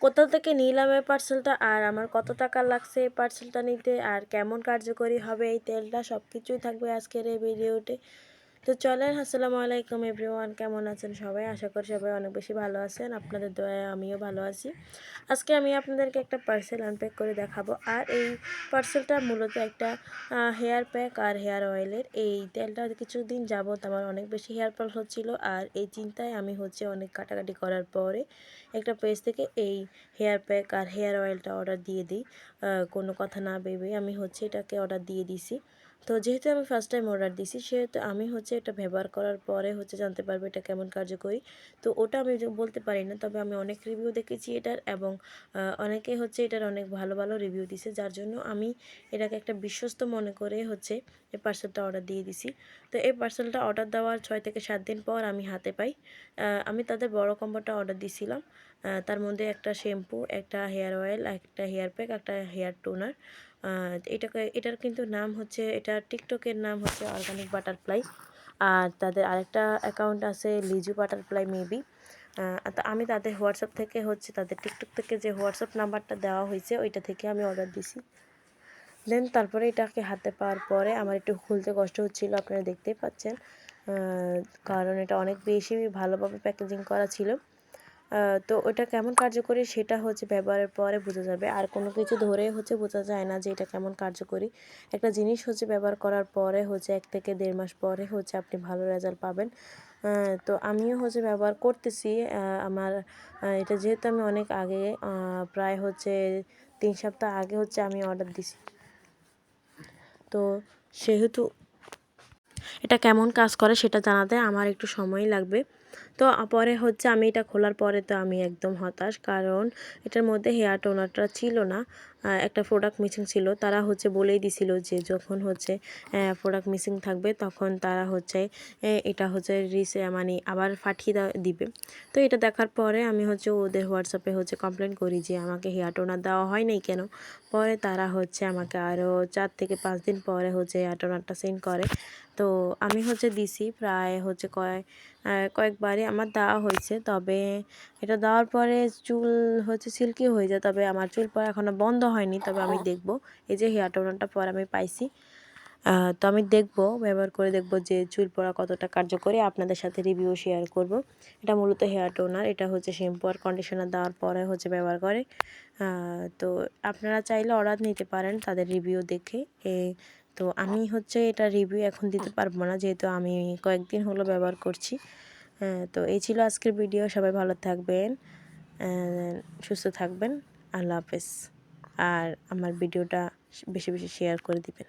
কোথা থেকে নিলাম এই পার্সেলটা, আর আমার কত টাকা লাগছে এই পার্সেলটা নিতে, আর কেমন কার্যকরী হবে এই তেলটা, সব কিছুই থাকবে আজকের এই ভিডিওতে। তো চলেন, আসসালামু আলাইকুম এভরিওয়ান, কেমন আছেন সবাই? আশা করি সবাই অনেক বেশি ভালো আছেন, আপনাদের দয়ায় আমিও ভালো আছি। আজকে আমি আপনাদেরকে একটা পার্সেল আনপ্যাক করে দেখাবো। আর এই পার্সেলটা মূলত একটা হেয়ার প্যাক আর হেয়ার অয়েলের। এই তেলটা কিছুদিন যাবত আমার অনেক বেশি হেয়ার ফল হচ্ছিল, আর এই চিন্তায় আমি অনেক কাটাকাটি করার পরে একটা পেজ থেকে এই হেয়ার প্যাক আর হেয়ার অয়েলটা অর্ডার দিয়ে দিই। কোনো কথা না ভেবে আমি এটাকে অর্ডার দিয়ে দিছি। তো যেহেতু আমি ফার্স্ট টাইম অর্ডার দিছি, সেহেতু আমি এটা ব্যবহার করার পরে জানতে পারবো এটা কেমন কার্যকরী। তো ওটা আমি বলতে পারি না, তবে আমি অনেক রিভিউ দেখেছি এটার, এবং অনেকে এটার অনেক ভালো ভালো রিভিউ দিছে, যার জন্য আমি এটাকে একটা বিশ্বস্ত মনে করে এই পার্সেলটা অর্ডার দিয়ে দিছি। তো এই পার্সেলটা অর্ডার দেওয়ার 6 থেকে 7 দিন পর আমি হাতে পাই। আমি তাদের বড় কম্বোটা অর্ডার দিছিলাম। তার মধ্যে একটা শ্যাম্পু, একটা হেয়ার অয়েল, একটা হেয়ার প্যাক, একটা হেয়ার টোনার। এটার কিন্তু নাম এটা টিকটকের নাম অর্গানিক বাটারফ্লাই, আর তাদের আরেকটা অ্যাকাউন্ট আছে লিজু বাটারফ্লাই মেবি। তো আমি তাদের হোয়াটসঅ্যাপ থেকে তাদের টিকটক থেকে যে হোয়াটসঅ্যাপ নাম্বারটা দেওয়া হয়েছে ওইটা থেকে আমি অর্ডার দিছি। দেন তারপরে এটাকে হাতে পাওয়ার পরে আমার একটু খুলতে কষ্ট হচ্ছিলো, আপনারা দেখতেই পাচ্ছেন, কারণ এটা অনেক বেশি ভালোভাবে প্যাকেজিং করা ছিল। তো ওটা কেমন কার্যকরী সেটা ব্যবহারের পরে বোঝা যাবে, আর কোনো কিছু ধরে বোঝা যায় না যে এটা কেমন কার্যকরী। একটা জিনিস ব্যবহার করার পরে 1 থেকে 1.5 মাস পরে আপনি ভালো রেজাল্ট পাবেন। তো আমিও ব্যবহার করতেছি। আমার এটা যেহেতু আমি অনেক আগে, প্রায় 3 সপ্তাহ আগে আমি অর্ডার দিছি, তো সেহেতু এটা কেমন কাজ করে সেটা জানাতে আমার একটু সময় লাগবে। তো পরে আমি এটা খোলার পরে তো আমি একদম হতাশ, কারণ এটার মধ্যে হেয়ার টোনারটা ছিল না, একটা প্রোডাক্ট মিসিং ছিল। তারা বলেই দিছিল যে যখন প্রোডাক্ট মিসিং থাকবে তখন তারা এটা মানে আবার পাঠিয়ে দিবে। তো এটা দেখার পরে আমি ওদের হোয়াটসঅ্যাপে কমপ্লেন করি যে আমাকে হেয়ার টোনার দেওয়া হয় নাই কেন। পরে তারা আমাকে আরও 4 থেকে 5 দিন পরে হেয়ার টোনারটা সেন্ড করে। তো আমি দিছি প্রায় কয়েকবারই আমার দেওয়া হয়েছে, তবে এটা দেওয়ার পরে চুল সিল্কি হয়ে যায়, তবে আমার চুল পড়া এখনও বন্ধ হয়নি। তবে আমি দেখব, এই যে হেয়ার টোনারটা পরে আমি পাইছি, তো আমি ব্যবহার করে দেখব যে চুল পড়া কতটা কার্যকরী, আপনাদের সাথে রিভিউ শেয়ার করব। এটা মূলত হেয়ার টোনার, এটা শ্যাম্পু আর কন্ডিশনার দেওয়ার পরে ব্যবহার করে। তো আপনারা চাইলে অর্ডার নিতে পারেন তাদের রিভিউ দেখে। তো আমি এটা রিভিউ এখন দিতে পারবো না, যেহেতু আমি কয়েকদিন হলো ব্যবহার করছি। তো এই ছিল আজকের ভিডিও। সবাই ভালো থাকবেন, সুস্থ থাকবেন। আল্লাহ হাফেজ। আর আমার ভিডিওটা বেশি বেশি শেয়ার করে দিবেন।